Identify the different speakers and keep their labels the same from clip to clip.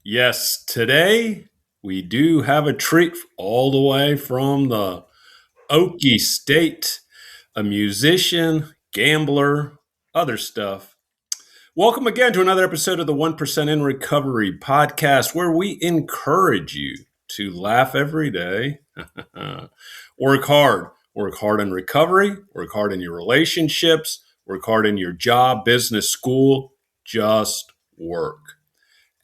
Speaker 1: Yes, today we do have a treat all the way from the Okie State, a musician, gambler, other stuff. Welcome again to another episode of the 1% in Recovery podcast, where we encourage you to laugh every day, work hard, work hard in recovery, work hard in your relationships, work hard in your job, business, school, just work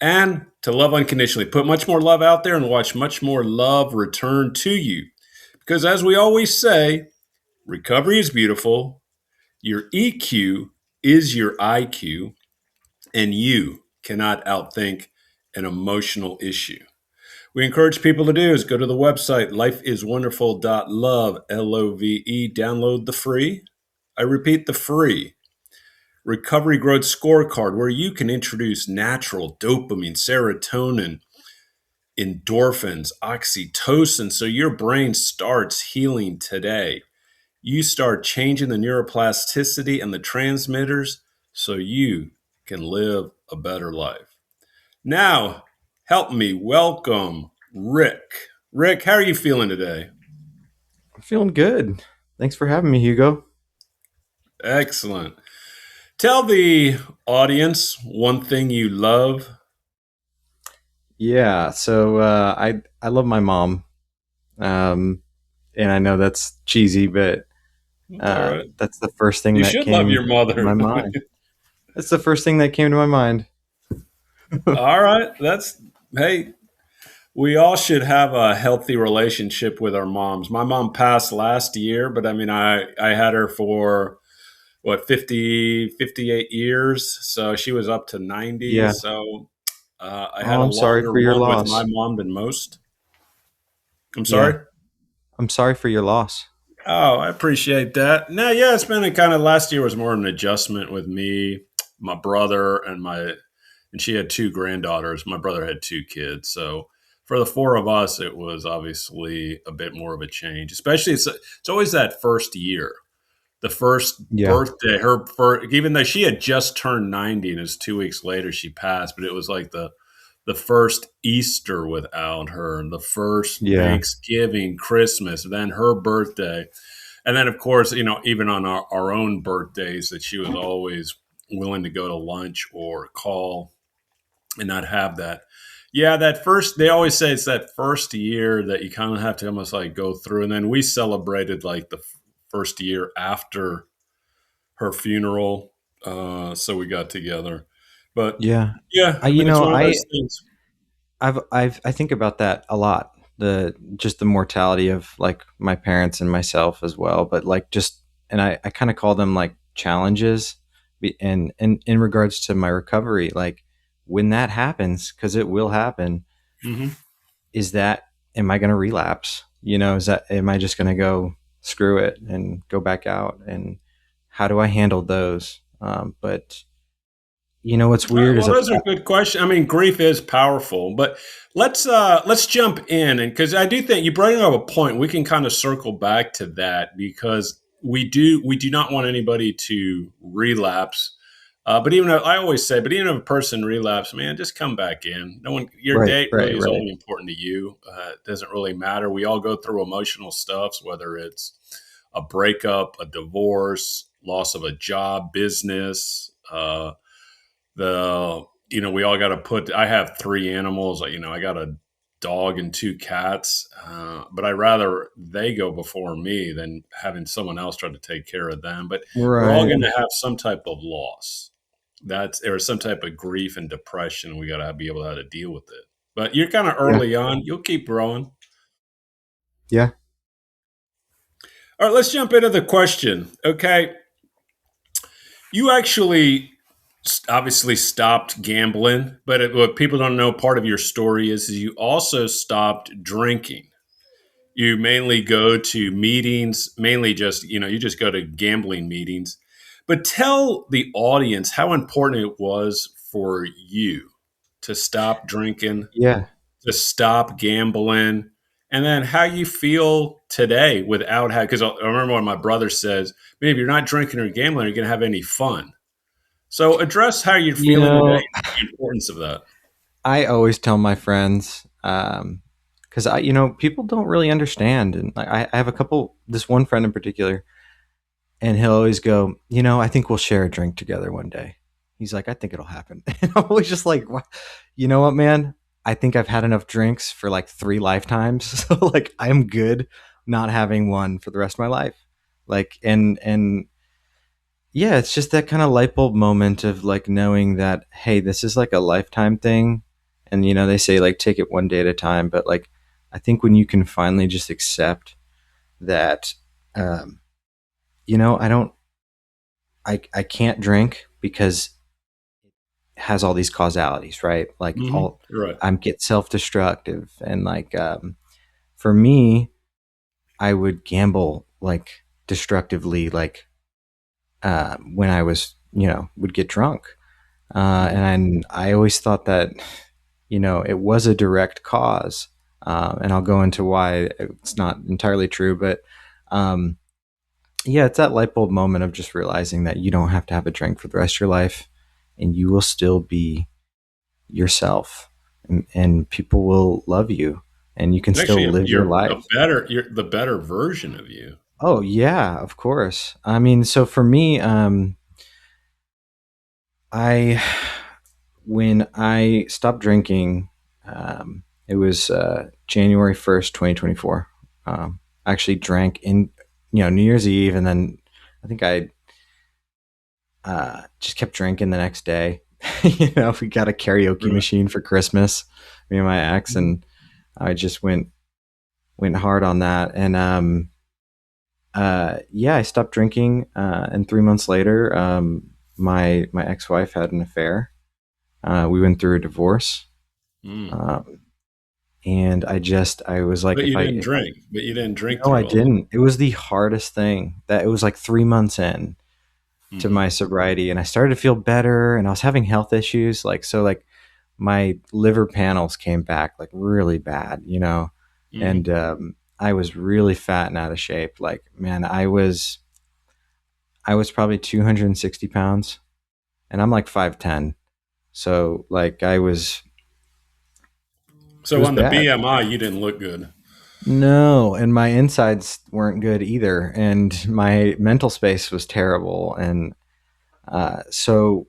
Speaker 1: and to love unconditionally. Put much more love out there and watch much more love return to you. Because as we always say, recovery is beautiful, your EQ is your IQ, and you cannot outthink an emotional issue. We encourage people to do is go to the website lifeiswonderful.love, LOVE, download the free. I repeat, the free Recovery Growth Scorecard, where you can introduce natural dopamine, serotonin, endorphins, oxytocin, so your brain starts healing today. You start changing the neuroplasticity and the transmitters so you can live a better life. Now, help me welcome Rick. Rick, how are you feeling today?
Speaker 2: I'm feeling good. Thanks for having me, Hugo.
Speaker 1: Excellent. Tell the audience one thing you love.
Speaker 2: Yeah, so I love my mom, um, and I know that's cheesy, but
Speaker 1: That's all right.
Speaker 2: that's the first thing
Speaker 1: You
Speaker 2: that
Speaker 1: should love
Speaker 2: came
Speaker 1: your
Speaker 2: to my
Speaker 1: mother.
Speaker 2: mind. That's the first thing that came to my mind.
Speaker 1: All right. Hey, we all should have a healthy relationship with our moms. My mom passed last year, but I had her for what, 58 years. So she was up to 90.
Speaker 2: Yeah.
Speaker 1: So I had
Speaker 2: Oh,
Speaker 1: a
Speaker 2: I'm sorry
Speaker 1: longer
Speaker 2: for your
Speaker 1: run with my
Speaker 2: loss.
Speaker 1: mom than most. I'm
Speaker 2: Yeah,
Speaker 1: sorry.
Speaker 2: I'm sorry for your loss.
Speaker 1: Oh, I appreciate that. No, yeah, it's been a kind of last year was more of an adjustment with me, my brother, and she had two granddaughters. My brother had two kids. So for the four of us, it was obviously a bit more of a change, especially it's always that first year. The first
Speaker 2: Yeah.
Speaker 1: birthday, her first, even though she had just turned 90 and it was 2 weeks later she passed, but it was like the first Easter without her, the first
Speaker 2: Yeah.
Speaker 1: Thanksgiving, Christmas, then her birthday. And then, of course, even on our own birthdays, that she was always willing to go to lunch or call and not have that. Yeah, that first, they always say it's that first year that you kind of have to almost like go through. And then we celebrated like the first year after her funeral. So we got together. But
Speaker 2: Yeah.
Speaker 1: yeah,
Speaker 2: I
Speaker 1: I
Speaker 2: you
Speaker 1: mean, it's
Speaker 2: know,
Speaker 1: one of
Speaker 2: I
Speaker 1: those things.
Speaker 2: I think about that a lot. The mortality of like my parents and myself as well, but like just and I kind of call them like challenges and in regards to my recovery, like when that happens, because it will happen,
Speaker 1: Hmm.
Speaker 2: is that am I going to relapse? Is that am I just going to go screw it and go back out? And how do I handle those? But what's weird is
Speaker 1: Well, those are good questions. I mean, grief is powerful, but let's jump in, and because I do think you bring up a point, we can kind of circle back to that because we do not want anybody to relapse. But even though, I always say, but even if a person relapse, man, just come back in. No one, your
Speaker 2: right,
Speaker 1: date
Speaker 2: right,
Speaker 1: really is
Speaker 2: right.
Speaker 1: only important to you. It doesn't really matter. We all go through emotional stuffs, whether it's a breakup, a divorce, loss of a job, business. We all got to put, I have three animals, I got a dog and two cats, but I rather they go before me than having someone else try to take care of them. But we're all
Speaker 2: Right.
Speaker 1: going to have some type of loss, that's or some type of grief and depression. We got to be able to how to deal with it. But you're kind of
Speaker 2: Yeah.
Speaker 1: early on, you'll keep growing.
Speaker 2: Yeah.
Speaker 1: All right, let's jump into the question. Okay, you actually obviously stopped gambling, but what people don't know, part of your story is you also stopped drinking. You mainly go to meetings, mainly just, you just go to gambling meetings. But tell the audience how important it was for you to stop drinking,
Speaker 2: Yeah.
Speaker 1: to stop gambling, and then how you feel today without having, because I remember when my brother says, "Man, if you're not drinking or gambling, are you going to have any fun?" So address how you're
Speaker 2: You
Speaker 1: feeling today
Speaker 2: know,
Speaker 1: and the importance of that.
Speaker 2: I always tell my friends, because people don't really understand, and like, I have this one friend in particular, and he'll always go, I think we'll share a drink together one day. He's like, I think it'll happen. And I'm always just like, what? You know what, man? I think I've had enough drinks for like 3 lifetimes, so like I'm good not having one for the rest of my life. Like, and yeah, it's just that kind of light bulb moment of like knowing that, hey, this is like a lifetime thing. And, they say like take it one day at a time. But like, I think when you can finally just accept that, um, I don't, I can't drink because it has all these causalities, right? Like,
Speaker 1: Right.
Speaker 2: I'm get self destructive. And like, for me, I would gamble like destructively, like, when I was, would get drunk.
Speaker 1: Mhm.
Speaker 2: And I always thought that, it was a direct cause. And I'll go into why it's not entirely true. But um, yeah, it's that light bulb moment of just realizing that you don't have to have a drink for the rest of your life and you will still be yourself, and people will love you and you can
Speaker 1: Actually,
Speaker 2: still live your life.
Speaker 1: you're the better version of you.
Speaker 2: Oh, yeah, of course. I mean, so for me, I when I stopped drinking, it was January 1st, 2024. I actually drank in, New Year's Eve, and then I think I just kept drinking the next day. We got a karaoke
Speaker 1: Right.
Speaker 2: machine for Christmas, me and my ex,
Speaker 1: Mhm.
Speaker 2: and I just went hard on that. And yeah, I stopped drinking, and 3 months later, my ex wife had an affair. We went through a divorce.
Speaker 1: Mm.
Speaker 2: Um, and I was like,
Speaker 1: But you didn't
Speaker 2: if I
Speaker 1: drink. But you didn't drink
Speaker 2: no, I
Speaker 1: through all that.
Speaker 2: didn't. It was the hardest thing. That it was like 3 months in to
Speaker 1: Hmm.
Speaker 2: my sobriety, and I started to feel better, and I was having health issues, like, so like my liver panels came back like really bad,
Speaker 1: Hmm.
Speaker 2: and I was really fat and out of shape. Like, man, I was probably 260 pounds, and I'm like 5'10", so like it
Speaker 1: So
Speaker 2: was
Speaker 1: on the
Speaker 2: bad.
Speaker 1: BMI, you didn't look good.
Speaker 2: No, and my insides weren't good either, and my mental space was terrible. And so,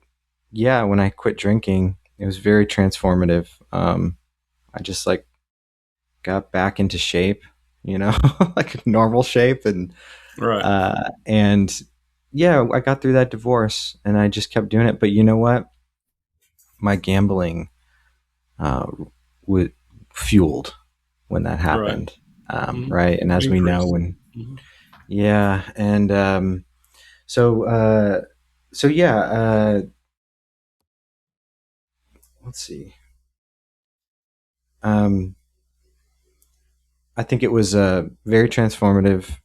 Speaker 2: yeah, when I quit drinking, it was very transformative. I just like got back into shape, like normal shape,
Speaker 1: Right.
Speaker 2: and yeah, I got through that divorce, and I just kept doing it. But you know what? My gambling uh, was fueled when that
Speaker 1: Right.
Speaker 2: happened,
Speaker 1: Hmm.
Speaker 2: right? And as we know,
Speaker 1: Increased.
Speaker 2: when
Speaker 1: Hmm.
Speaker 2: yeah, and so so yeah, let's see. Um, I think it was very transformative.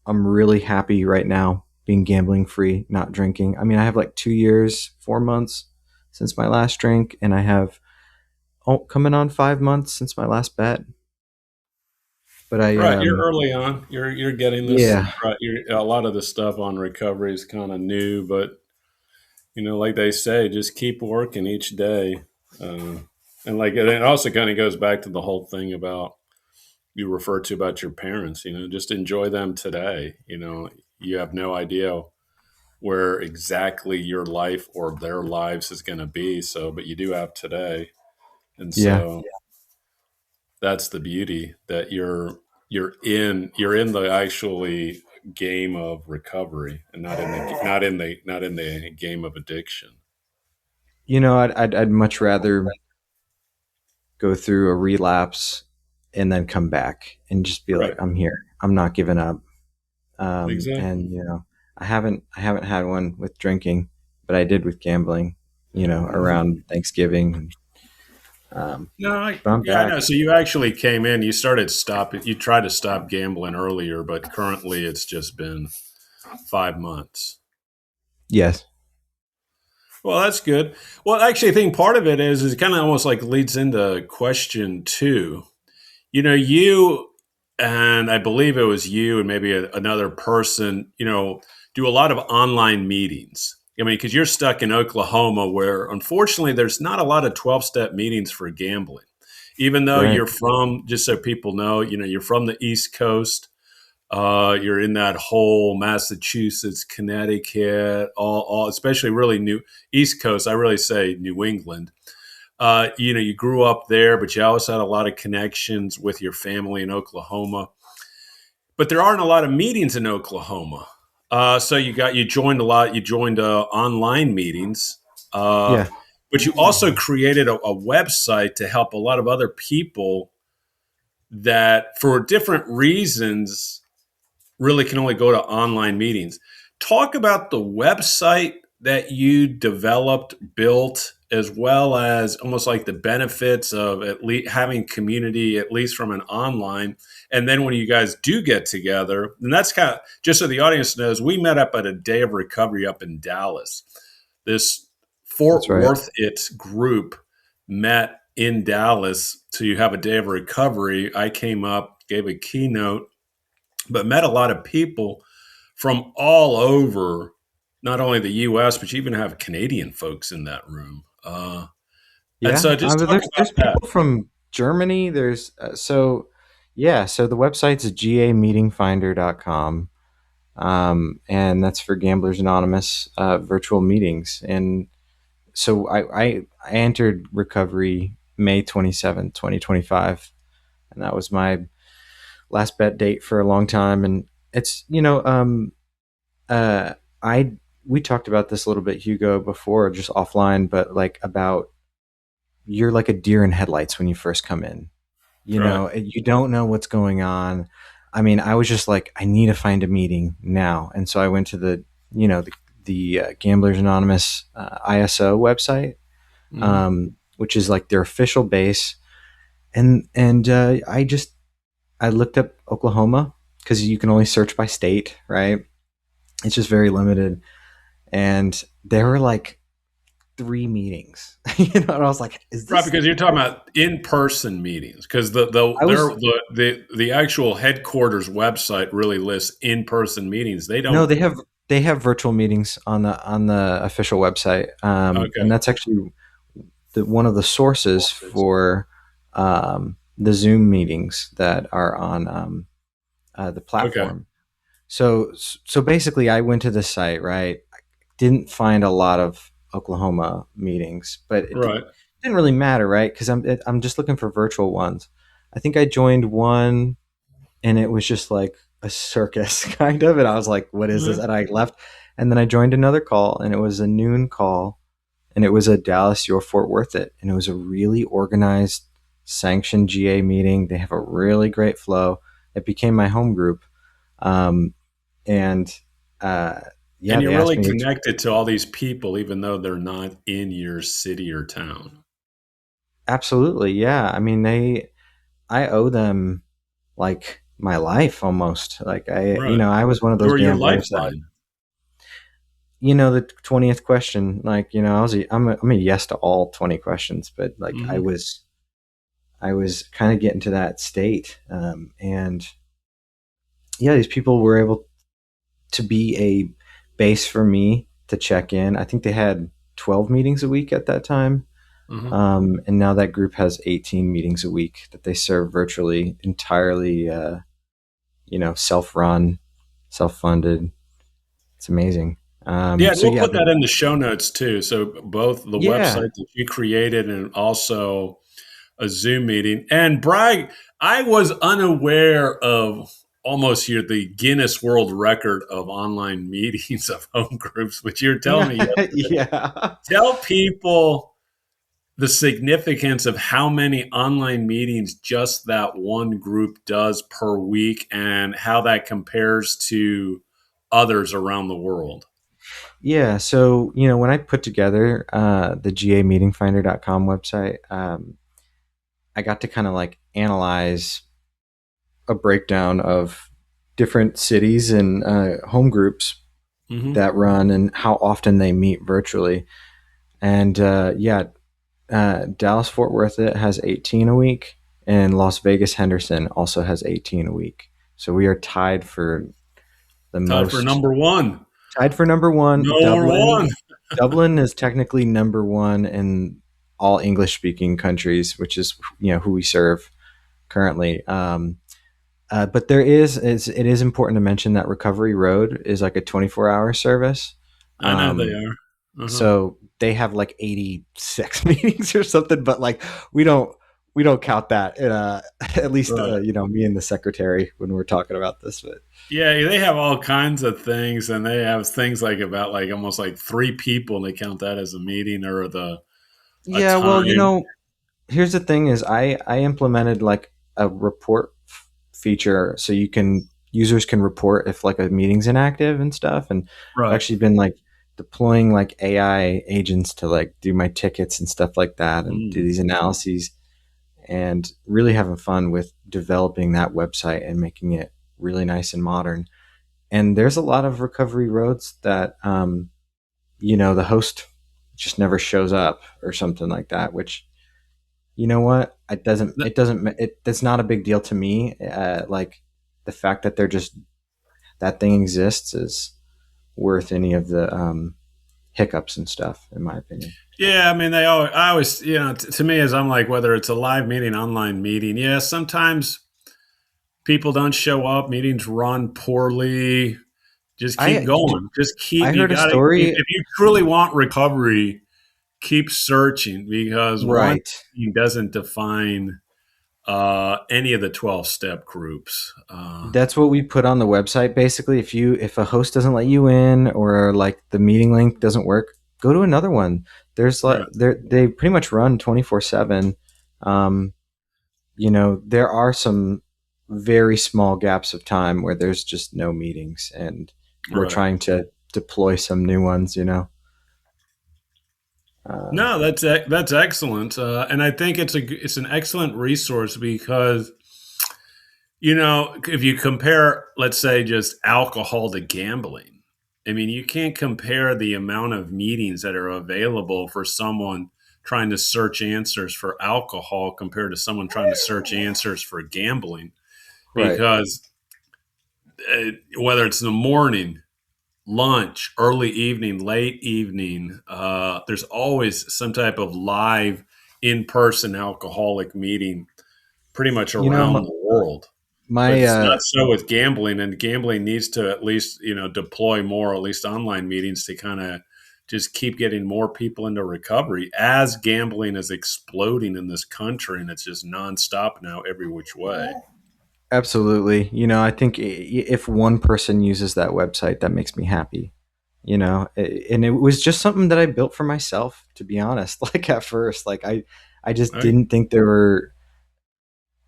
Speaker 2: I'm really happy right now being gambling free, not drinking. I mean, I have like 2 years, 4 months since my last drink, and I have coming on 5 months since my last bet. But
Speaker 1: Right. You're early on. You're getting this
Speaker 2: yeah,
Speaker 1: right. A lot of the stuff on recovery is kind of new, but like they say, just keep working each day. And like it also kind of goes back to the whole thing about you referred to about your parents. Just enjoy them today. You have no idea where exactly your life or their lives is going to be. So, but you do have today, and
Speaker 2: yeah.
Speaker 1: so that's the beauty that you're in the actually game of recovery and not in the game of addiction.
Speaker 2: I'd much rather go through a relapse and then come back and just be like,
Speaker 1: Right.
Speaker 2: I'm here. I'm not giving up.
Speaker 1: Exactly.
Speaker 2: And I haven't had one with drinking, but I did with gambling.
Speaker 1: Mhm.
Speaker 2: Around Thanksgiving.
Speaker 1: No,
Speaker 2: But I'm
Speaker 1: yeah, I
Speaker 2: back.
Speaker 1: know. So you actually came in, you tried to stop gambling earlier, but currently it's just been 5 months.
Speaker 2: Yes.
Speaker 1: Well, that's good. Well, actually, I think part of it is it kind of almost like leads into question two. You and I believe it was you and maybe another person, do a lot of online meetings. I mean, because you're stuck in Oklahoma, where unfortunately there's not a lot of 12-step meetings for gambling. Even though
Speaker 2: Right.
Speaker 1: you're from, just so people know, you're from the East Coast. You're in that whole Massachusetts, Connecticut, all especially really new East Coast. I really say New England. You grew up there, but you always had a lot of connections with your family in Oklahoma. But there aren't a lot of meetings in Oklahoma. So you joined a lot. You joined online meetings, uh,
Speaker 2: Yeah.
Speaker 1: but you also created a website to help a lot of other people that, for different reasons, really can only go to online meetings. Talk about the website that you developed, built, as well as almost like the benefits of at least having community, at least from an online. And then when you guys do get together, and that's kind of just so the audience knows, we met up at a day of recovery up in Dallas. This
Speaker 2: That's
Speaker 1: Fort
Speaker 2: right.
Speaker 1: Worth it group met in Dallas to have a day of recovery. I came up, gave a keynote, but met a lot of people from all over, not only the U.S., but you even have Canadian folks in that room. And
Speaker 2: Yeah.
Speaker 1: so just
Speaker 2: But
Speaker 1: talk
Speaker 2: there's
Speaker 1: about that.
Speaker 2: people from Germany. There's yeah. So the website's gameetingfinder.com. And that's for Gamblers Anonymous virtual meetings. And so I entered recovery May 27th, 2025. And that was my last bet date for a long time. And it's, uh, I, we talked about this a little bit, Hugo, before, just offline, but like about you're like a deer in headlights when you first come in.
Speaker 1: Right.
Speaker 2: You don't know what's going on. I mean, I was just like, I need to find a meeting now, and so I went to the Gamblers Anonymous ISO website,
Speaker 1: Hmm.
Speaker 2: which is like their official base, and I looked up Oklahoma because you can only search by state, right? It's just very limited, and there were like three meetings, and I was like, is
Speaker 1: Right,
Speaker 2: this?
Speaker 1: because you're talking about in-person meetings, because
Speaker 2: I was
Speaker 1: the actual headquarters website really lists in-person meetings. They
Speaker 2: No,
Speaker 1: don't.
Speaker 2: they have virtual meetings on the official website, and
Speaker 1: Okay.
Speaker 2: that's actually one of the sources for the Zoom meetings that are on the
Speaker 1: Okay.
Speaker 2: platform. So basically, I went to the site, right? Didn't find a lot of Oklahoma meetings, but
Speaker 1: Right.
Speaker 2: didn't really matter, right? Because I'm just looking for virtual ones. I think I joined one and it was just like a circus kind of, and I was like, what is this?
Speaker 1: Mhm.
Speaker 2: And I left, and then I joined another call, and it was a noon call, and it was a Dallas your Fort Worth it, and it was a really organized sanctioned GA meeting. They have a really great flow. It became my home group. And uh, yeah,
Speaker 1: And you're
Speaker 2: they asked
Speaker 1: really
Speaker 2: me to
Speaker 1: connected to all these people, even though they're not in your city or town.
Speaker 2: absolutely, yeah. I mean, I owe them like my life almost. Like
Speaker 1: Right.
Speaker 2: I was one of
Speaker 1: They
Speaker 2: those
Speaker 1: were your
Speaker 2: gamblers that,
Speaker 1: lifeline.
Speaker 2: the 20th question, like, I'm a yes to all 20 questions, but like
Speaker 1: Hmm.
Speaker 2: I was kind of getting to that state. And yeah, these people were able to be a base for me to check in. I think they had 12 meetings a week at that time.
Speaker 1: Hmm.
Speaker 2: And now that group has 18 meetings a week that they serve virtually, entirely, self-run, self-funded. It's amazing.
Speaker 1: Yeah, and
Speaker 2: So
Speaker 1: we'll
Speaker 2: yeah,
Speaker 1: put that in the show notes too. So both the
Speaker 2: yeah,
Speaker 1: website that you created and also a Zoom meeting. And Bragg, I was unaware of almost here the Guinness World Record of online meetings of home groups, which you're telling me yesterday.
Speaker 2: yeah.
Speaker 1: Tell people the significance of how many online meetings just that one group does per week and how that compares to others around the world.
Speaker 2: Yeah, so when I put together the gameetingfinder.com website, I got to kind of like analyze a breakdown of different cities and home groups
Speaker 1: Hmm.
Speaker 2: that run and how often they meet virtually. And yeah, Dallas Fort Worth it has 18 a week, and Las Vegas Henderson also has 18 a week. So we are tied for the
Speaker 1: Tied for
Speaker 2: most,
Speaker 1: number one.
Speaker 2: tied for number one.
Speaker 1: Number
Speaker 2: Dublin
Speaker 1: one.
Speaker 2: Dublin is technically number one in all English speaking countries, which is who we serve currently. But it is important to mention that Recovery Road is like a 24-hour service.
Speaker 1: I know they
Speaker 2: Um,
Speaker 1: are. Uh-huh.
Speaker 2: so they have like 86 meetings or something, but like we don't we don't count that. At least
Speaker 1: Right.
Speaker 2: me and the secretary when we're talking about this. But
Speaker 1: Yeah, they have all kinds of things, and they have things like about like almost like three people, and they count that as a meeting or the a
Speaker 2: yeah, well,
Speaker 1: time.
Speaker 2: here's the thing: is I implemented like a report feature so users can report if like a meeting's inactive and stuff, and I've
Speaker 1: Right.
Speaker 2: actually been like deploying like AI agents to like do my tickets and stuff like that and do
Speaker 1: Mm,
Speaker 2: these analyses and really having fun with developing that website and making it really nice and modern. And there's a lot of recovery roads that the host just never shows up or something like that, which
Speaker 1: th-
Speaker 2: that's not a big deal to me. Like the fact that they're just that thing exists is worth any of the hiccups and stuff, in my opinion.
Speaker 1: yeah, I mean, they always, I always, to me, as I'm like, whether it's a live meeting, online meeting, yeah, sometimes people don't show up, meetings run poorly. Just keep going. Just
Speaker 2: I
Speaker 1: keep, you
Speaker 2: heard a
Speaker 1: got to,
Speaker 2: story.
Speaker 1: if you truly want recovery, keep searching because one
Speaker 2: Right.
Speaker 1: thing doesn't define any of the 12 step groups.
Speaker 2: That's what we put on the website. Basically, if a host doesn't let you in or like the meeting link doesn't work, go to another one. There's like
Speaker 1: Right,
Speaker 2: they pretty much run 24/7. Um, there are some very small gaps of time where there's just no meetings, and we're
Speaker 1: right.
Speaker 2: trying to deploy some new ones. Um,
Speaker 1: No, that's excellent, and I think it's an excellent resource because if you compare, let's say, just alcohol to gambling, I mean, you can't compare the amount of meetings that are available for someone trying to search answers for alcohol compared to someone trying to search answers for gambling
Speaker 2: right.
Speaker 1: because whether it's in the morning, lunch, early evening, late evening, there's always some type of live in person alcoholic meeting pretty much
Speaker 2: You know,
Speaker 1: around the world. But
Speaker 2: my
Speaker 1: it's not so with gambling, and gambling needs to at least deploy more, at least online meetings, to kind of just keep getting more people into recovery as gambling is exploding in this country, and it's just nonstop now, every which way.
Speaker 2: absolutely. I think if one person uses that website, that makes me happy. And it was just something that I built for myself, to be honest. Like at first, like I just
Speaker 1: Right?
Speaker 2: didn't think there were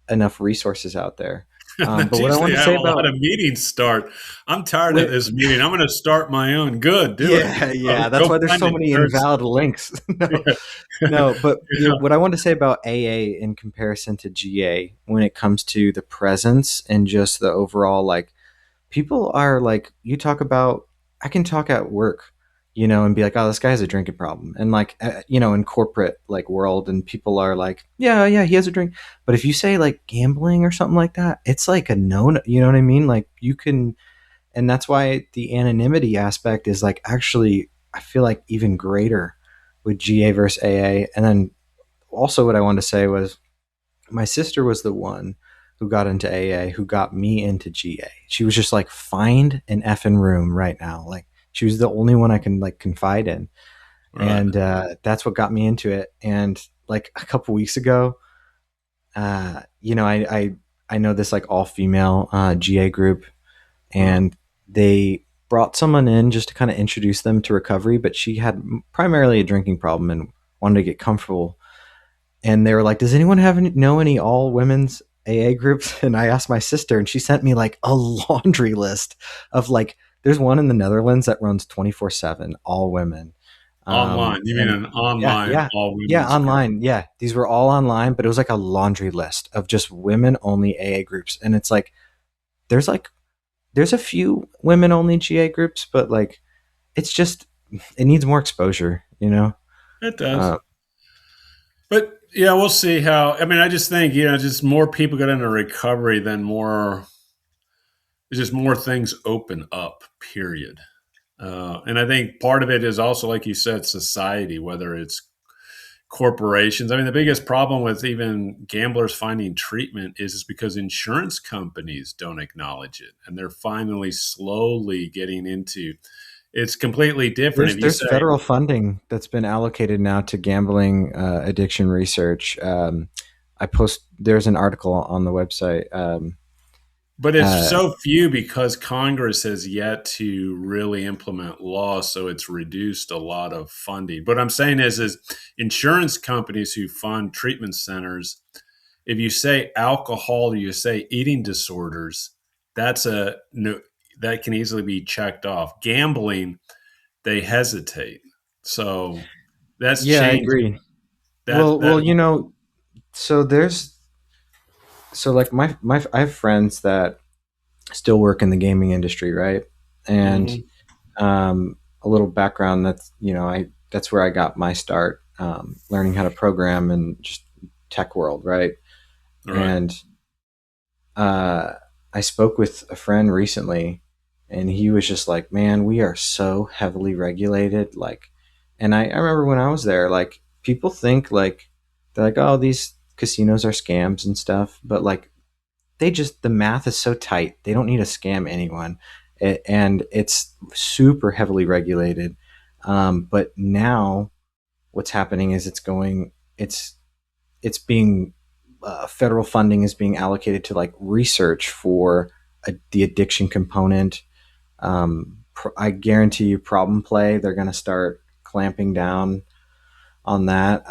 Speaker 2: enough resources out there. But
Speaker 1: That's
Speaker 2: what I
Speaker 1: usually
Speaker 2: wanted to
Speaker 1: how
Speaker 2: say
Speaker 1: a lot
Speaker 2: about
Speaker 1: of meetings start. I'm tired of
Speaker 2: when,
Speaker 1: this meeting. I'm going to start my own. Good, do it.
Speaker 2: yeah, yeah, that's
Speaker 1: Go
Speaker 2: why there's
Speaker 1: find
Speaker 2: so
Speaker 1: a
Speaker 2: many
Speaker 1: church.
Speaker 2: invalid links. No,
Speaker 1: Yeah,
Speaker 2: no, but
Speaker 1: yeah.
Speaker 2: what I want to say about AA in comparison to GA when it comes to the presence and just the overall, like, people are like, you talk about, I can talk at work, and be like, oh, this guy has a drinking problem. And like, in corporate like world, and people are like, yeah, yeah, he has a drink. But if you say like gambling or something like that, it's like a no, you know what I mean? Like you can, and that's why the anonymity aspect is like actually, I feel like even greater with GA versus AA. And then also what I wanted to say was my sister was the one who got into AA, who got me into GA. She was just like, find an effing room right now. Like she was the only one I can like confide in.
Speaker 1: Right.
Speaker 2: And that's what got me into it. And like a couple weeks ago, I know this like all female GA group,
Speaker 1: Uh,
Speaker 2: and they brought someone in just to kind of introduce them to recovery, but she had primarily a drinking problem and wanted to get comfortable. And they were like, "Does anyone know any all women's AA groups?" And I asked my sister, and she sent me like a laundry list of like, there's one in the Netherlands that runs 24/7, all women.
Speaker 1: Online. You mean
Speaker 2: And
Speaker 1: an
Speaker 2: yeah,
Speaker 1: online
Speaker 2: yeah,
Speaker 1: all
Speaker 2: yeah,
Speaker 1: women's group?
Speaker 2: online. Yeah, these were all online, but it was like a laundry list of just women only AA groups. And it's like there's like there's a few women only GA groups, but like it's just it needs more exposure.
Speaker 1: It does.
Speaker 2: Uh,
Speaker 1: But yeah, we'll see how. I mean, I just think just more people get into recovery, then more, just more things open up. Period. And I think part of it is also, like you said, society, whether it's corporations. I mean, the biggest problem with even gamblers finding treatment is because insurance companies don't acknowledge it. And they're finally slowly getting into it's completely different. If you
Speaker 2: There's
Speaker 1: say,
Speaker 2: federal funding that's been allocated now to gambling addiction research. I post there's an article on the website.
Speaker 1: but it's
Speaker 2: Uh,
Speaker 1: so few because Congress has yet to really implement law, so it's reduced a lot of funding. What I'm saying is insurance companies who fund treatment centers, if you say alcohol or you say eating disorders, that's a no, that can easily be checked off. Gambling, they hesitate. So that's
Speaker 2: yeah, I
Speaker 1: changed.
Speaker 2: agree.
Speaker 1: That that
Speaker 2: So there's so like my I have friends that still work in the gaming industry, right? And
Speaker 1: mhm,
Speaker 2: a little background that's I that's where I got my start, learning how to program and just tech world, right?
Speaker 1: right.
Speaker 2: And uh, I spoke with a friend recently, and he was just like, "Man, we are so heavily regulated." Like, and I remember when I was there, like people think like they're like, "Oh, these casinos are scams and stuff," but like the math is so tight. They don't need to scam anyone, and it's super heavily regulated. But now, what's happening is it's being federal funding is being allocated to like research for the addiction component. I guarantee you, problem play. They're going to start clamping down on that.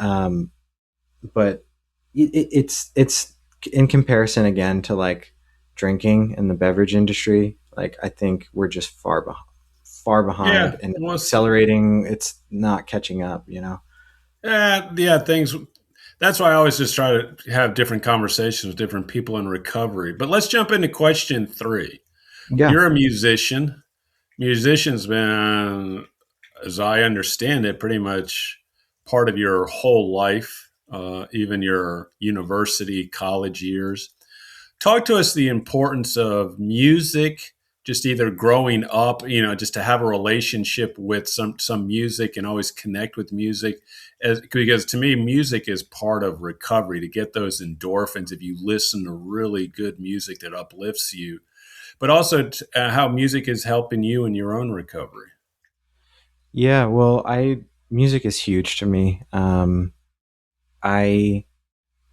Speaker 2: But it's in comparison again to like drinking and the beverage industry. Like I think we're just far behind,
Speaker 1: Yeah.
Speaker 2: and it's
Speaker 1: Well,
Speaker 2: accelerating. It's not catching up.
Speaker 1: yeah, things. That's why I always just try to have different conversations with different people in recovery. But let's jump into question three.
Speaker 2: Yeah.
Speaker 1: You're a musician. Musician's been, as I understand it, pretty much part of your whole life, even your university, college years. Talk to us the importance of music, just either growing up, just to have a relationship with some music and always connect with music, because to me, music is part of recovery to get those endorphins. If you listen to really good music that uplifts you, but also how music is helping you in your own recovery.
Speaker 2: Yeah. Well, I music is huge to me. I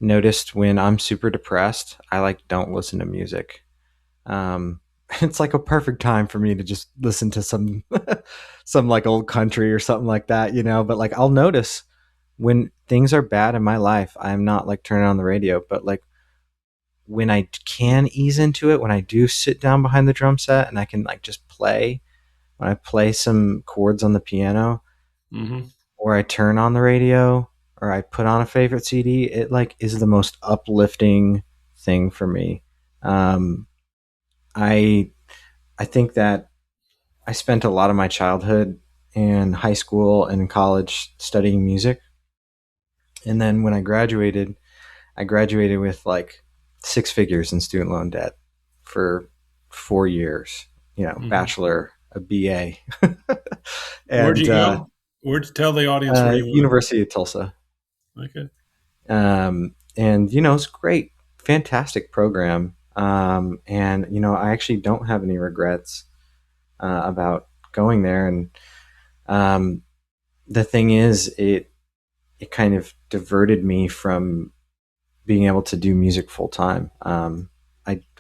Speaker 2: noticed when I'm super depressed, I like don't listen to music. Um, it's like a perfect time for me to just listen to some some like old country or something like that. But like I'll notice when things are bad in my life, I'm not like turning on the radio, but like when I can ease into it, when I do sit down behind the drum set and I can like just play, when I play some chords on the piano,
Speaker 1: Hmm.
Speaker 2: or I turn on the radio, or I put on a favorite CD, it like is the most uplifting thing for me. Um, I I think that I spent a lot of my childhood and high school and college studying music, and then when I graduated with like six figures in student loan debt for 4 years.
Speaker 1: Hmm.
Speaker 2: Bachelor, a BA,
Speaker 1: Where'd
Speaker 2: and
Speaker 1: you go? Where'd you tell the audience where you went?
Speaker 2: University of Tulsa.
Speaker 1: Okay.
Speaker 2: And it's great, fantastic program. And I actually don't have any regrets about going there. And um, the thing is, it kind of diverted me from being able to do music full time.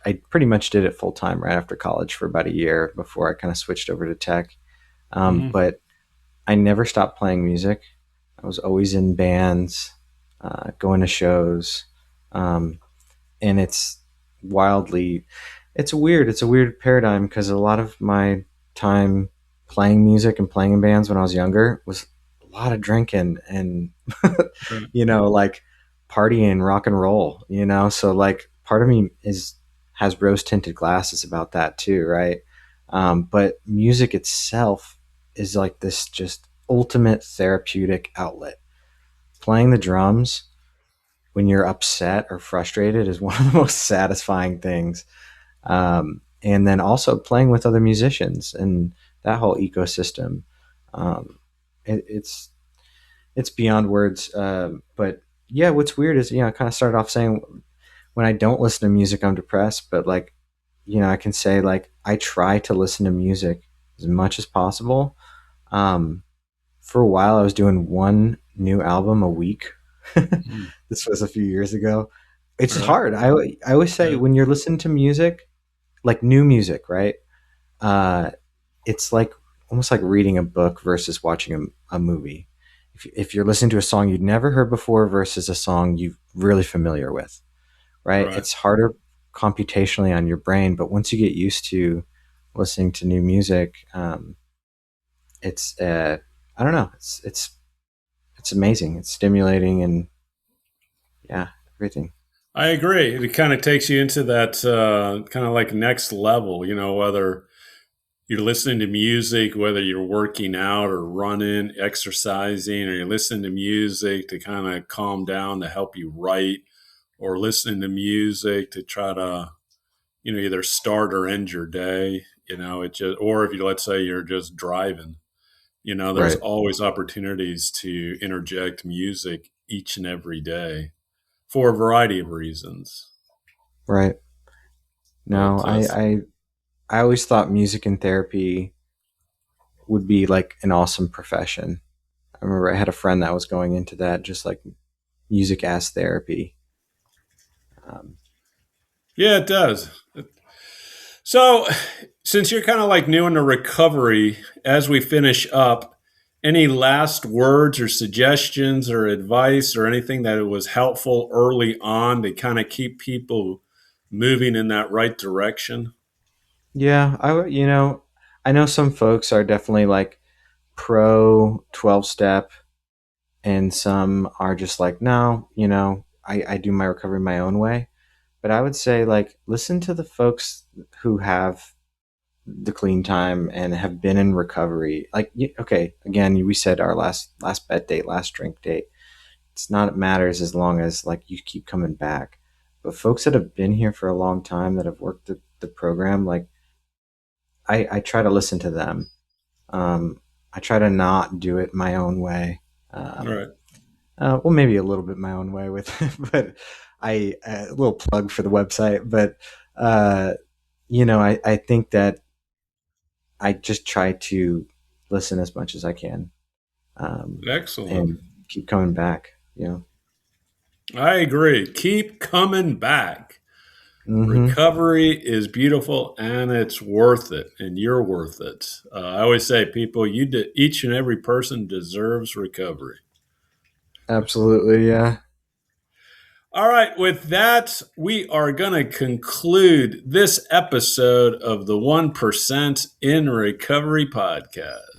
Speaker 2: I pretty much did it full time right after college for about a year before I kind of switched over to tech.
Speaker 1: Hmm.
Speaker 2: But I never stopped playing music. I was always in bands, going to shows. Um, and wildly it's a weird paradigm because a lot of my time playing music and playing in bands when I was younger was a lot of drinking and
Speaker 1: Right.
Speaker 2: like partying, rock and roll, so like part of me is has rose tinted glasses about that too, right? But music itself is like this just ultimate therapeutic outlet. Playing the drums when you're upset or frustrated is one of the most satisfying things. And then also playing with other musicians and that whole ecosystem. Um, it's beyond words. But yeah, what's weird is, I kind of started off saying when I don't listen to music, I'm depressed. But like, I can say like I try to listen to music as much as possible. Um, for a while, I was doing one new album a week.
Speaker 1: Mm.
Speaker 2: This was a few years ago. It's
Speaker 1: All
Speaker 2: just
Speaker 1: right.
Speaker 2: hard. I always say
Speaker 1: Yeah.
Speaker 2: when you're listening to music, like new music, right? Uh, it's like almost like reading a book versus watching a movie. If you're listening to a song you'd never heard before versus a song you're really familiar with, right?
Speaker 1: Right.
Speaker 2: It's harder computationally on your brain, but once you get used to listening to new music, it's I don't know, it's amazing. It's stimulating and yeah, everything.
Speaker 1: I agree. It kind of takes you into that kind of like next level, whether you're listening to music, whether you're working out or running, exercising, or you're listening to music to kind of calm down to help you write, or listening to music to try to, either start or end your day, it just, or if you, let's say you're just driving, there's
Speaker 2: Right,
Speaker 1: always opportunities to interject music each and every day for a variety of reasons.
Speaker 2: right. No,
Speaker 1: But
Speaker 2: I always thought music and therapy would be like an awesome profession. I remember I had a friend that was going into that, just like music as therapy. Um,
Speaker 1: yeah, it does. So, since you're kind of like new into recovery, as we finish up, any last words or suggestions or advice or anything that was helpful early on to kind of keep people moving in that right direction?
Speaker 2: yeah, I know some folks are definitely like pro 12 step, and some are just like, no, I do my recovery my own way. But I would say like listen to the folks who have the clean time and have been in recovery. Like, okay, again, we said our last bet date, last drink date. It's not, it matters as long as like you keep coming back. But folks that have been here for a long time, that have worked the program, like I try to listen to them. I try to not do it my own way. Um,
Speaker 1: Right.
Speaker 2: well, maybe a little bit my own way with, but a little plug for the website. But I think that I just try to listen as much as I can,
Speaker 1: Excellent.
Speaker 2: and keep coming back. You know.
Speaker 1: I agree. Keep coming back.
Speaker 2: Mm-hmm.
Speaker 1: Recovery is beautiful and it's worth it, and you're worth it. I always say, people, each and every person deserves recovery.
Speaker 2: Absolutely. Yeah.
Speaker 1: All right, with that, we are going to conclude this episode of the 1% in Recovery podcast.